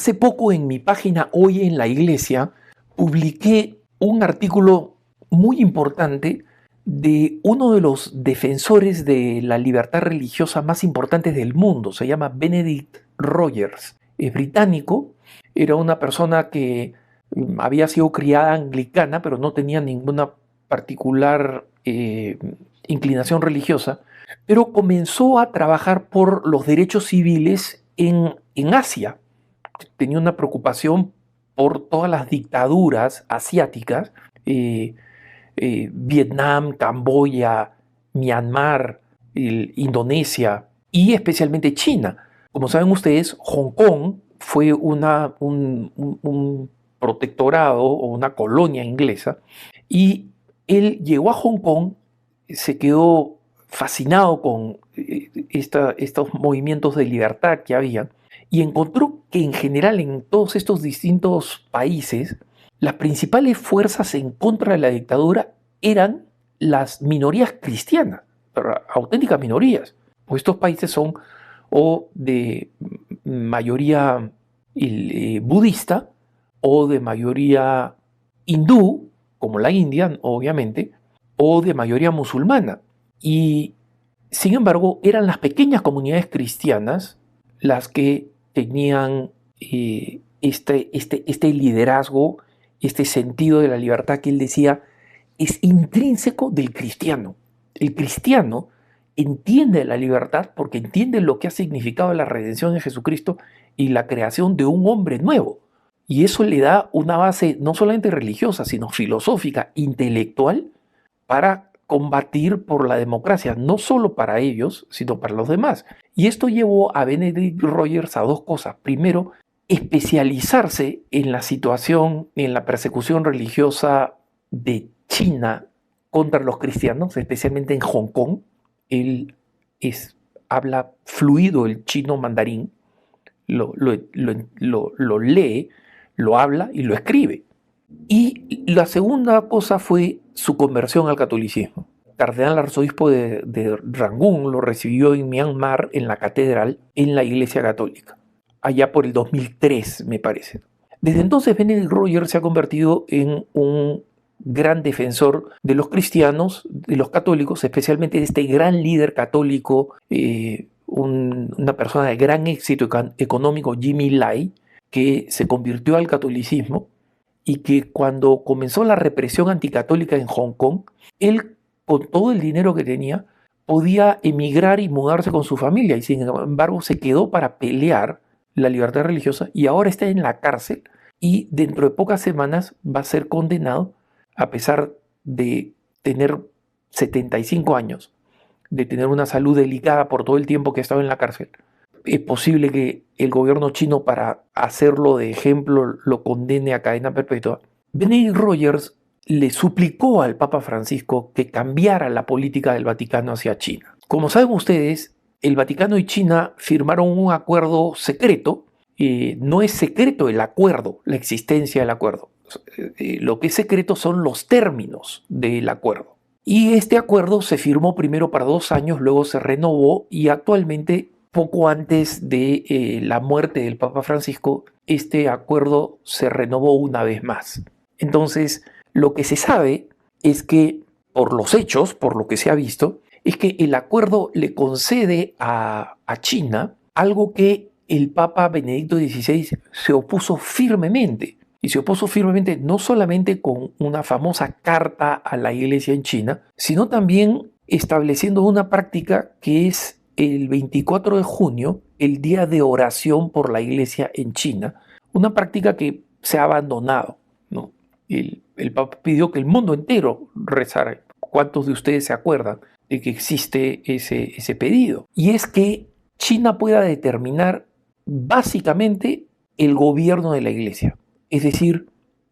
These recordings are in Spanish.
Hace poco en mi página Hoy en la Iglesia publiqué un artículo muy importante de uno de los defensores de la libertad religiosa más importantes del mundo. Se llama Benedict Rogers. Es británico, era una persona que había sido criada anglicana, pero no tenía ninguna particular inclinación religiosa, pero comenzó a trabajar por los derechos civiles en Asia. Tenía una preocupación por todas las dictaduras asiáticas, Vietnam, Camboya, Myanmar, Indonesia y especialmente China. Como saben ustedes, Hong Kong fue un protectorado o una colonia inglesa, y él llegó a Hong Kong, se quedó fascinado con estos movimientos de libertad que había, y encontró que en general en todos estos distintos países las principales fuerzas en contra de la dictadura eran las minorías cristianas, auténticas minorías. Pues estos países son o de mayoría budista o de mayoría hindú, como la India, obviamente, o de mayoría musulmana. Y sin embargo, eran las pequeñas comunidades cristianas las que tenían este liderazgo, este sentido de la libertad que él decía es intrínseco del cristiano. El cristiano entiende la libertad porque entiende lo que ha significado la redención de Jesucristo y la creación de un hombre nuevo. Y eso le da una base no solamente religiosa, sino filosófica, intelectual, para combatir por la democracia, no solo para ellos, sino para los demás. Y esto llevó a Benedict Rogers a dos cosas. Primero, especializarse en la situación, en la persecución religiosa de China contra los cristianos, especialmente en Hong Kong. Él habla fluido el chino mandarín, lo lee, lo habla y lo escribe. Y la segunda cosa fue su conversión al catolicismo. Cardenal arzobispo de Rangún lo recibió en Myanmar, en la catedral, en la Iglesia Católica, allá por el 2003, me parece. Desde entonces, Benedict Rogers se ha convertido en un gran defensor de los cristianos, de los católicos, especialmente de este gran líder católico, una persona de gran éxito económico, Jimmy Lai, que se convirtió al catolicismo y que cuando comenzó la represión anticatólica en Hong Kong, él, con todo el dinero que tenía, podía emigrar y mudarse con su familia, y sin embargo se quedó para pelear la libertad religiosa, y ahora está en la cárcel y dentro de pocas semanas va a ser condenado, a pesar de tener 75 años, de tener una salud delicada por todo el tiempo que ha estado en la cárcel. Es posible que el gobierno chino, para hacerlo de ejemplo, lo condene a cadena perpetua. Benedict Rogers le suplicó al Papa Francisco que cambiara la política del Vaticano hacia China. Como saben ustedes, el Vaticano y China firmaron un acuerdo secreto. No es secreto el acuerdo, la existencia del acuerdo. Lo que es secreto son los términos del acuerdo. Y este acuerdo se firmó primero para 2 años, luego se renovó, y actualmente, poco antes de la muerte del Papa Francisco, este acuerdo se renovó una vez más. Entonces, lo que se sabe es que, por los hechos, por lo que se ha visto, es que el acuerdo le concede a China algo que el Papa Benedicto XVI se opuso firmemente. Y se opuso firmemente no solamente con una famosa carta a la Iglesia en China, sino también estableciendo una práctica que es el 24 de junio, el día de oración por la Iglesia en China, una práctica que se ha abandonado, ¿no? El Papa pidió que el mundo entero rezara. ¿Cuántos de ustedes se acuerdan de que existe ese pedido? Y es que China pueda determinar básicamente el gobierno de la Iglesia, es decir,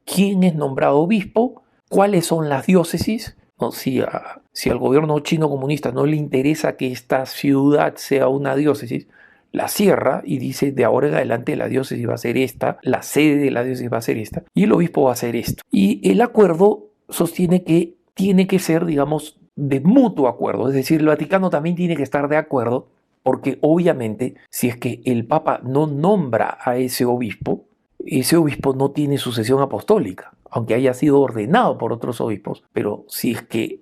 quién es nombrado obispo, cuáles son las diócesis, ¿no? Si al gobierno chino comunista no le interesa que esta ciudad sea una diócesis, la cierra y dice: de ahora en adelante la diócesis va a ser esta, la sede de la diócesis va a ser esta, y el obispo va a ser esto. Y el acuerdo sostiene que tiene que ser, digamos, de mutuo acuerdo, es decir, el Vaticano también tiene que estar de acuerdo, porque obviamente si es que el Papa no nombra a ese obispo no tiene sucesión apostólica, aunque haya sido ordenado por otros obispos, pero si es que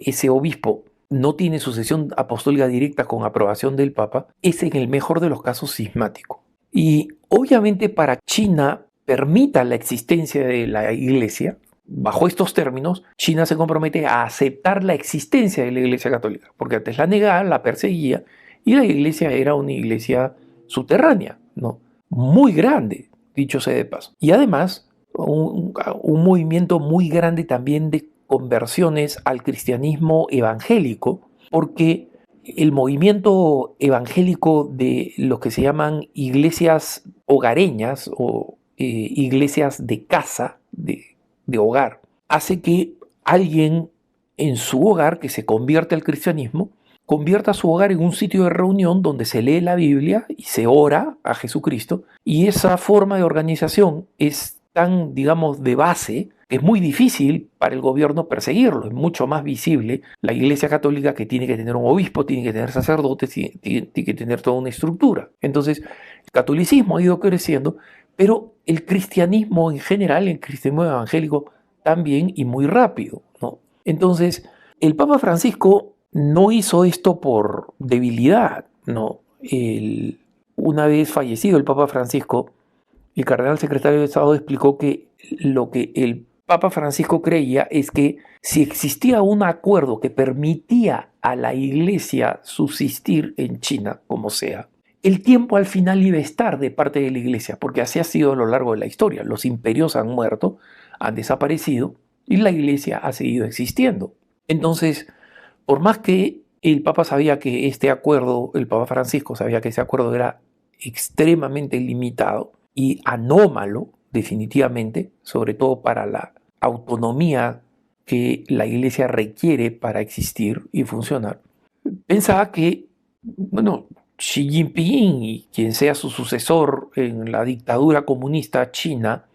ese obispo no tiene sucesión apostólica directa con aprobación del Papa, es en el mejor de los casos cismático. Y obviamente para China permita la existencia de la Iglesia, bajo estos términos, China se compromete a aceptar la existencia de la Iglesia Católica, porque antes la negaba, la perseguía, y la Iglesia era una iglesia subterránea, ¿no? Muy grande, dicho sea de paso. Y además, un movimiento muy grande también de conversiones al cristianismo evangélico, porque el movimiento evangélico de lo que se llaman iglesias hogareñas o iglesias de casa, de hogar, hace que alguien en su hogar que se convierte al cristianismo, convierta su hogar en un sitio de reunión donde se lee la Biblia y se ora a Jesucristo, y esa forma de organización es tan, digamos, de base, que es muy difícil para el gobierno perseguirlo. Es mucho más visible la Iglesia Católica, que tiene que tener un obispo, tiene que tener sacerdotes, tiene que tener toda una estructura. Entonces, el catolicismo ha ido creciendo, pero el cristianismo en general, el cristianismo evangélico también, y muy rápido, ¿no? Entonces, el Papa Francisco no hizo esto por debilidad, ¿no? Una vez fallecido el Papa Francisco, el cardenal secretario de Estado explicó que lo que el Papa Francisco creía es que si existía un acuerdo que permitía a la Iglesia subsistir en China, como sea, el tiempo al final iba a estar de parte de la Iglesia, porque así ha sido a lo largo de la historia. Los imperios han muerto, han desaparecido, y la Iglesia ha seguido existiendo. Entonces, por más que el Papa sabía que este acuerdo, el Papa Francisco sabía que ese acuerdo era extremadamente limitado y anómalo, definitivamente, sobre todo para la autonomía que la Iglesia requiere para existir y funcionar, pensaba que, bueno, Xi Jinping y quien sea su sucesor en la dictadura comunista china,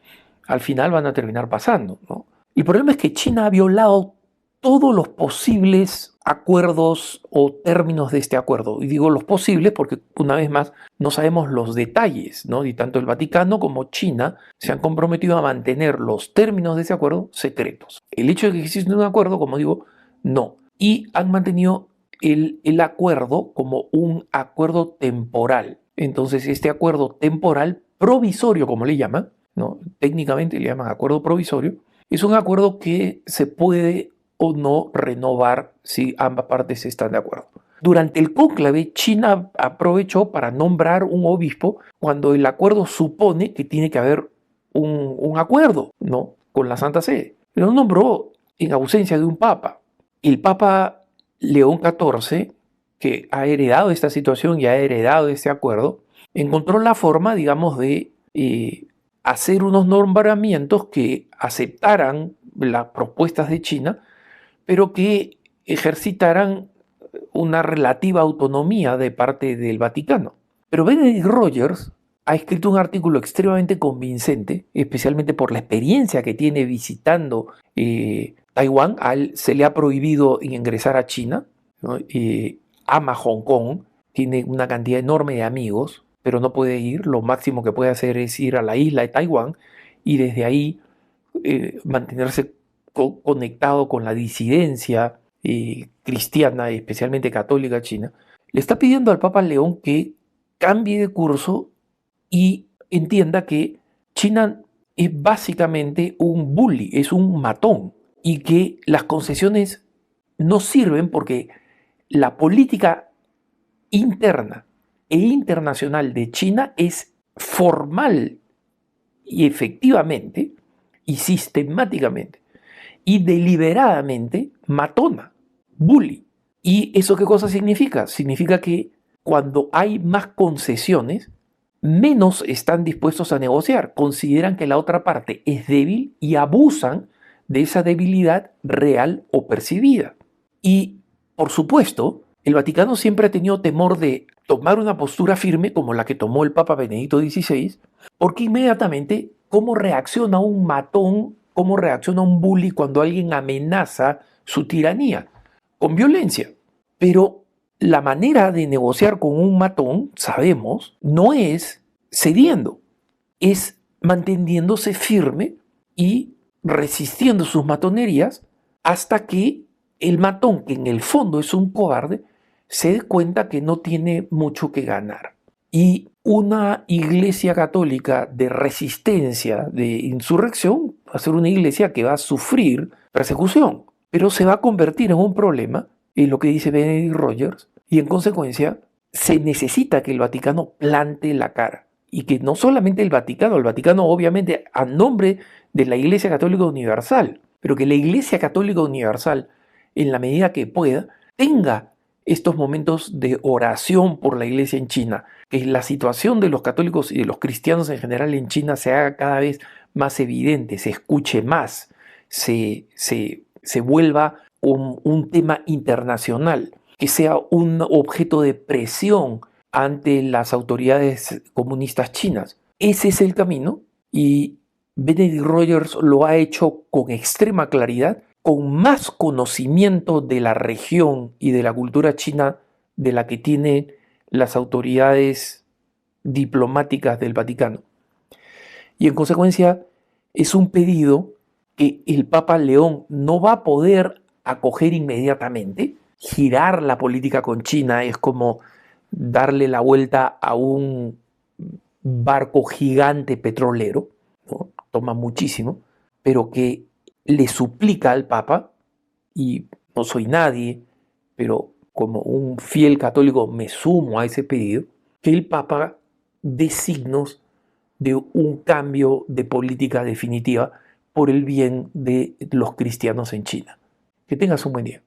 al final van a terminar pasando, ¿no? El problema es que China ha violado todos los posibles acuerdos o términos de este acuerdo. Y digo los posibles porque, una vez más, no sabemos los detalles, ¿no? Y tanto el Vaticano como China se han comprometido a mantener los términos de ese acuerdo secretos. El hecho de que existe un acuerdo, como digo, no. Y han mantenido el acuerdo como un acuerdo temporal. Entonces, este acuerdo temporal provisorio, como le llaman, ¿no? Técnicamente le llaman acuerdo provisorio, es un acuerdo que se puede o no renovar si ambas partes están de acuerdo. Durante el cónclave, China aprovechó para nombrar un obispo cuando el acuerdo supone que tiene que haber un acuerdo, ¿no?, con la Santa Sede. Lo nombró en ausencia de un papa. El Papa León XIV, que ha heredado esta situación y ha heredado este acuerdo, encontró la forma, digamos, de hacer unos nombramientos que aceptaran las propuestas de China, pero que ejercitaran una relativa autonomía de parte del Vaticano. Pero Benedict Rogers ha escrito un artículo extremadamente convincente, especialmente por la experiencia que tiene visitando Taiwán. A él se le ha prohibido ingresar a China, ¿no? Ama Hong Kong, tiene una cantidad enorme de amigos, pero no puede ir. Lo máximo que puede hacer es ir a la isla de Taiwán y desde ahí mantenerse conectado con la disidencia cristiana, especialmente católica china. Le está pidiendo al Papa León que cambie de curso y entienda que China es básicamente un bully, es un matón, y que las concesiones no sirven porque la política interna e internacional de China es formal y efectivamente y sistemáticamente y deliberadamente matona, bully. ¿Y eso qué cosa significa? Significa que cuando hay más concesiones, menos están dispuestos a negociar. Consideran que la otra parte es débil y abusan de esa debilidad real o percibida. Y, por supuesto, el Vaticano siempre ha tenido temor de tomar una postura firme como la que tomó el Papa Benedicto XVI, porque inmediatamente, ¿cómo reacciona un matón? ¿Cómo reacciona un bully cuando alguien amenaza su tiranía? Con violencia. Pero la manera de negociar con un matón, sabemos, no es cediendo, es manteniéndose firme y resistiendo sus matonerías hasta que el matón, que en el fondo es un cobarde, se dé cuenta que no tiene mucho que ganar. Y una iglesia católica de resistencia, de insurrección, va a ser una iglesia que va a sufrir persecución, pero se va a convertir en un problema, en lo que dice Benedict Rogers, y en consecuencia se necesita que el Vaticano plante la cara. Y que no solamente el Vaticano obviamente a nombre de la Iglesia Católica Universal, pero que la Iglesia Católica Universal, en la medida que pueda, tenga estos momentos de oración por la Iglesia en China, que la situación de los católicos y de los cristianos en general en China se haga cada vez más evidente, se escuche más, se vuelva un tema internacional, que sea un objeto de presión ante las autoridades comunistas chinas. Ese es el camino y Benedict Rogers lo ha hecho con extrema claridad, con más conocimiento de la región y de la cultura china de la que tienen las autoridades diplomáticas del Vaticano. Y en consecuencia es un pedido que el Papa León no va a poder acoger inmediatamente. Girar la política con China es como darle la vuelta a un barco gigante petrolero, ¿no? Toma muchísimo, pero que le suplica al Papa, y no soy nadie, pero como un fiel católico me sumo a ese pedido, que el Papa dé signos de un cambio de política definitiva por el bien de los cristianos en China. Que tengas un buen día.